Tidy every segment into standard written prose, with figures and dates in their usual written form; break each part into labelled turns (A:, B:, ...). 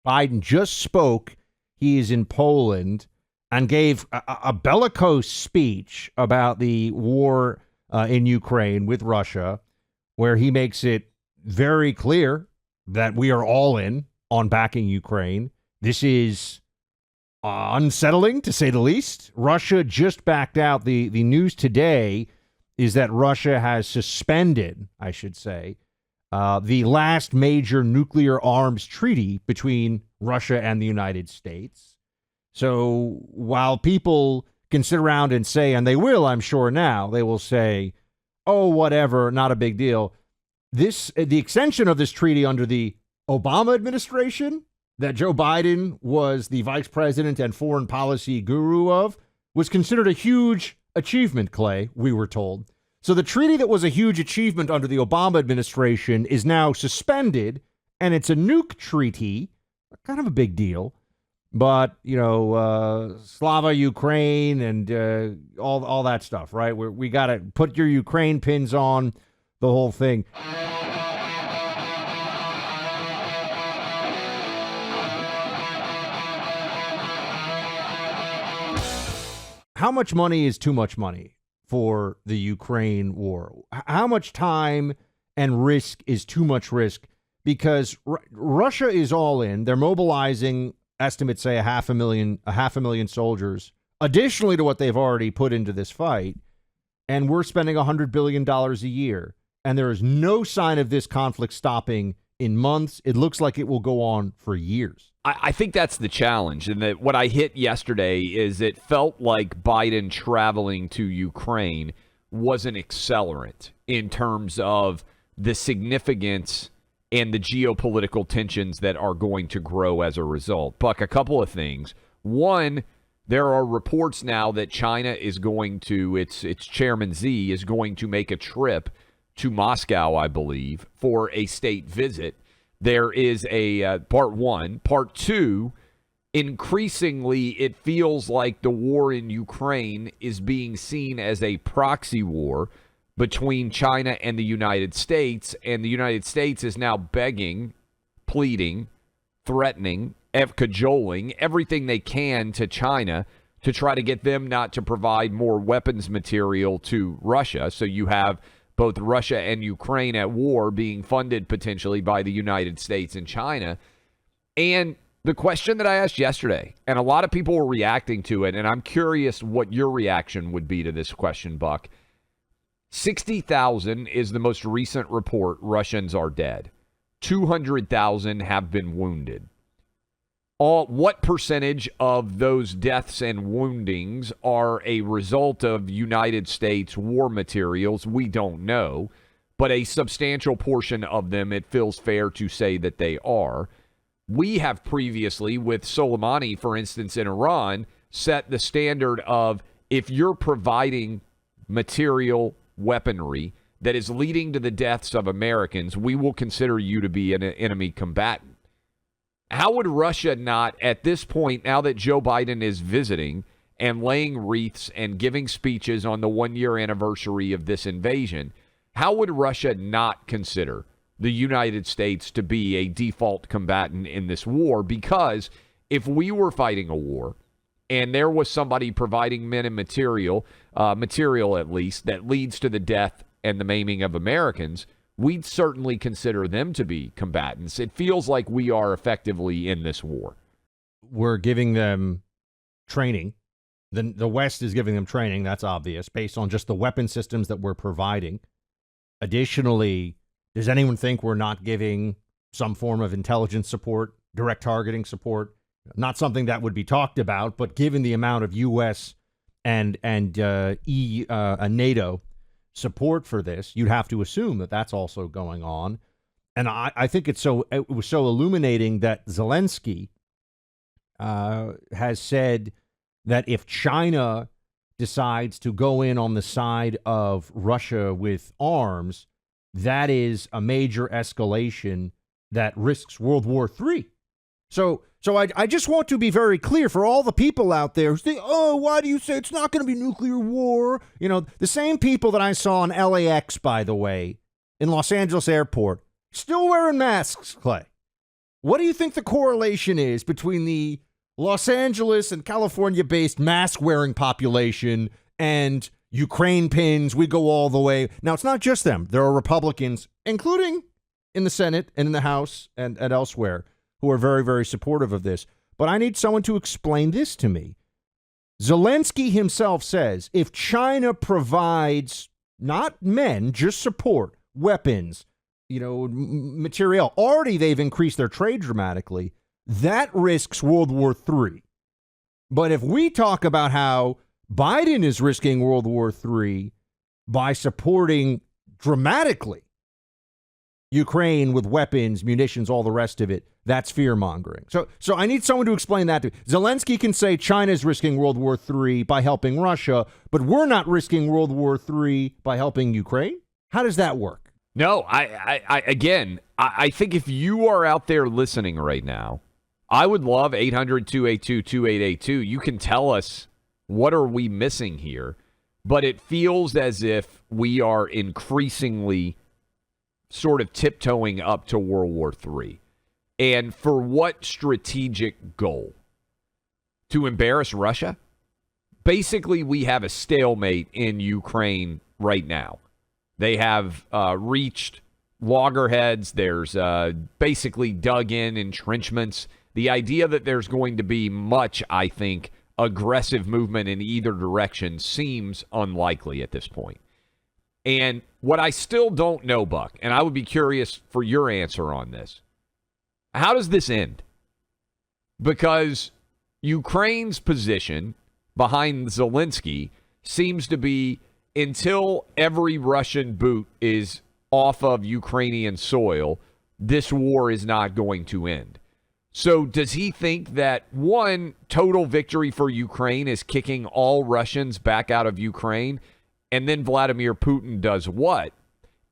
A: Biden just spoke. He is in Poland and gave a bellicose speech about the war in Ukraine with Russia, where he makes it very clear that we are all in on backing Ukraine. This is unsettling, to say the least. Russia just backed out. The news today is that Russia has suspended, I should say, the last major nuclear arms treaty between Russia and the United States. So while people can sit around and say, and they will, I'm sure now, they will say, oh, whatever, not a big deal. The extension of this treaty under the Obama administration that Joe Biden was the vice president and foreign policy guru of was considered a huge achievement, Clay, we were told. So the treaty that was a huge achievement under the Obama administration is now suspended, and it's a nuke treaty, kind of a big deal. But, Slava Ukraine and all that stuff, right? We got to put your Ukraine pins on, the whole thing. How much money is too much money for the Ukraine war? How much time and risk is too much risk? Because Russia is all in. They're mobilizing, estimates say, a half a million soldiers, additionally to what they've already put into this fight. And we're spending $100 billion a year. And there is no sign of this conflict stopping in months. It looks like it will go on for years.
B: I think that's the challenge. And that what I hit yesterday is it felt like Biden traveling to Ukraine was an accelerant in terms of the significance and the geopolitical tensions that are going to grow as a result. Buck, a couple of things. One, there are reports now that China is going to, its chairman Xi is going to make a trip to Moscow, I believe, for a state visit. There is a part one. Part two, increasingly, it feels like the war in Ukraine is being seen as a proxy war between China and the United States. And the United States is now begging, pleading, threatening, cajoling everything they can to China to try to get them not to provide more weapons material to Russia. So you have both Russia and Ukraine at war being funded potentially by the United States and China. And the question that I asked yesterday, and a lot of people were reacting to it, and I'm curious what your reaction would be to this question, Buck. 60,000 is the most recent report Russians are dead. 200,000 have been wounded. What percentage of those deaths and woundings are a result of United States war materials? We don't know, but a substantial portion of them, it feels fair to say that they are. We have previously, with Soleimani, for instance, in Iran, set the standard of if you're providing material weaponry that is leading to the deaths of Americans, we will consider you to be an enemy combatant. How would Russia not, at this point, now that Joe Biden is visiting and laying wreaths and giving speeches on the one-year anniversary of this invasion, how would Russia not consider the United States to be a default combatant in this war? Because if we were fighting a war and there was somebody providing men and material at least, that leads to the death and the maiming of Americans, we'd certainly consider them to be combatants. It feels like we are effectively in this war.
A: We're giving them training. The West is giving them training, that's obvious, based on just the weapon systems that we're providing. Additionally, does anyone think we're not giving some form of intelligence support, direct targeting support? Not something that would be talked about, but given the amount of U.S. and NATO support for this, you'd have to assume that that's also going on. And I think it was so illuminating that Zelensky has said that if China decides to go in on the side of Russia with arms, that is a major escalation that risks World War III. So I just want to be very clear for all the people out there who say, oh, why do you say it's not going to be nuclear war? You know, the same people that I saw in LAX, by the way, in Los Angeles airport, still wearing masks, Clay. What do you think the correlation is between the Los Angeles and California-based mask-wearing population and Ukraine pins? We go all the way. Now, it's not just them. There are Republicans, including in the Senate and in the House and elsewhere, who are very, very supportive of this. But I need someone to explain this to me. Zelensky himself says if China provides not men, just support, weapons, material, already they've increased their trade dramatically, that risks World War III. But if we talk about how Biden is risking World War III by supporting dramatically Ukraine with weapons, munitions, all the rest of it, that's fear-mongering. So I need someone to explain that to me. Zelensky can say China is risking World War III by helping Russia, but we're not risking World War III by helping Ukraine? How does that work?
B: No, I think if you are out there listening right now, I would love 800-282-2882. You can tell us what are we missing here, but it feels as if we are increasingly sort of tiptoeing up to World War III. And for what strategic goal? To embarrass Russia? Basically, we have a stalemate in Ukraine right now. They have reached loggerheads. There's basically dug in entrenchments. The idea that there's going to be much, I think, aggressive movement in either direction seems unlikely at this point. And what I still don't know, Buck, and I would be curious for your answer on this, how does this end? Because Ukraine's position behind Zelensky seems to be until every Russian boot is off of Ukrainian soil, this war is not going to end. So does he think that, one, total victory for Ukraine is kicking all Russians back out of Ukraine, and then Vladimir Putin does what?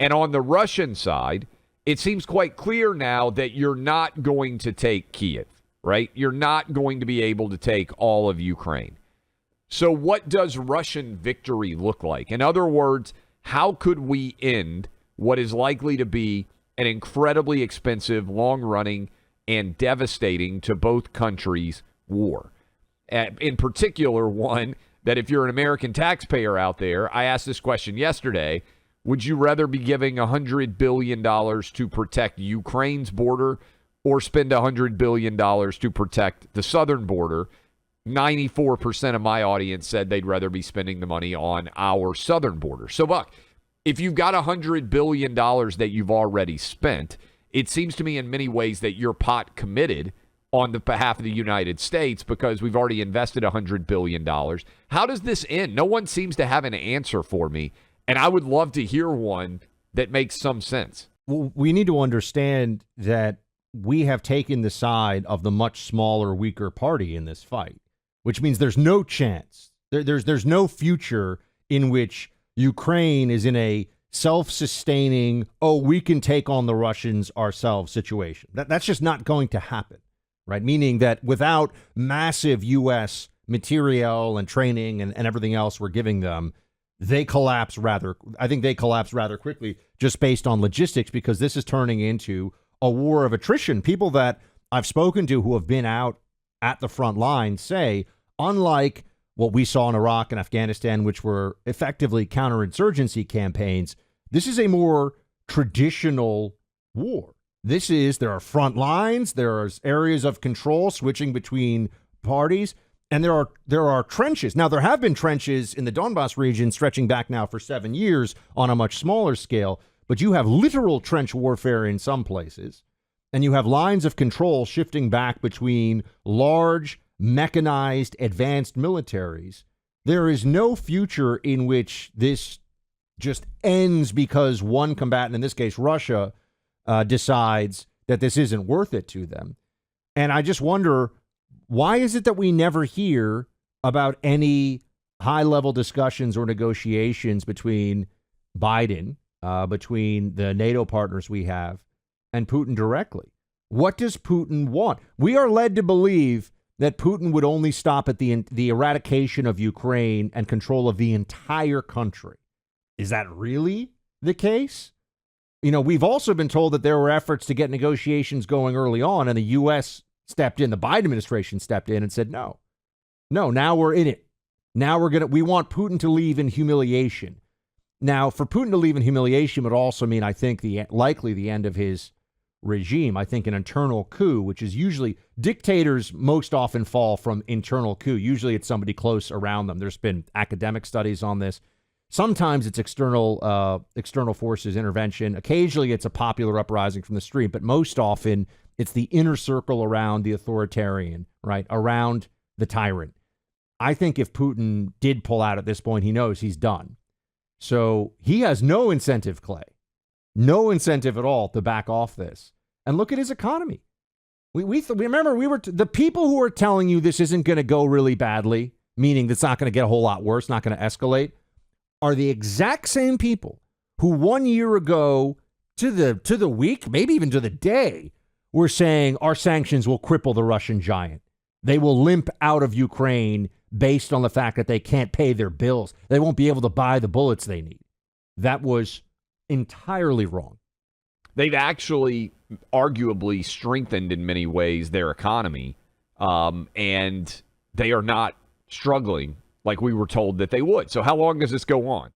B: And on the Russian side, it seems quite clear now that you're not going to take Kiev, right? You're not going to be able to take all of Ukraine. So what does Russian victory look like? In other words, how could we end what is likely to be an incredibly expensive, long-running, and devastating to both countries war? In particular, one that if you're an American taxpayer out there, I asked this question yesterday, would you rather be giving $100 billion to protect Ukraine's border or spend $100 billion to protect the southern border? 94% of my audience said they'd rather be spending the money on our southern border. So, Buck, if you've got $100 billion that you've already spent, it seems to me in many ways that you're pot committed on the behalf of the United States because we've already invested $100 billion. How does this end? No one seems to have an answer for me, and I would love to hear one that makes some sense.
A: Well, we need to understand that we have taken the side of the much smaller, weaker party in this fight, which means there's no chance. There's no future in which Ukraine is in a self-sustaining, we can take on the Russians ourselves situation. That's just not going to happen, right? Meaning that without massive U.S. material and training and everything else we're giving them, they collapse rather quickly just based on logistics, because this is turning into a war of attrition. People that I've spoken to who have been out at the front line say, unlike what we saw in Iraq and Afghanistan, which were effectively counterinsurgency campaigns, this is a more traditional war. There are front lines, there are areas of control switching between parties, and there are trenches. Now, there have been trenches in the Donbass region stretching back now for 7 years on a much smaller scale, but you have literal trench warfare in some places, and you have lines of control shifting back between large, mechanized, advanced militaries. There is no future in which this just ends because one combatant, in this case Russia, decides that this isn't worth it to them. And I just wonder, why is it that we never hear about any high-level discussions or negotiations between Biden, between the NATO partners we have, and Putin directly? What does Putin want? We are led to believe that Putin would only stop at the eradication of Ukraine and control of the entire country. Is that really the case? We've also been told that there were efforts to get negotiations going early on, and the U.S. stepped in. The Biden administration stepped in and said, no, now we're in it. Now we want Putin to leave in humiliation. Now, for Putin to leave in humiliation would also mean, I think, likely the end of his regime. I think an internal coup, which is usually dictators most often fall from internal coup. Usually it's somebody close around them. There's been academic studies on this. Sometimes it's external forces intervention. Occasionally it's a popular uprising from the street, but most often it's the inner circle around the authoritarian, right? Around the tyrant. I think if Putin did pull out at this point, he knows he's done. So he has no incentive, Clay. No incentive at all to back off this. And look at his economy. We remember the people who are telling you this isn't going to go really badly, meaning it's not going to get a whole lot worse, not going to escalate, are the exact same people who 1 year ago to the week, maybe even to the day, were saying our sanctions will cripple the Russian giant. They will limp out of Ukraine based on the fact that they can't pay their bills. They won't be able to buy the bullets they need. That was entirely wrong.
B: They've actually arguably strengthened in many ways their economy, and they are not struggling like we were told that they would. So how long does this go on?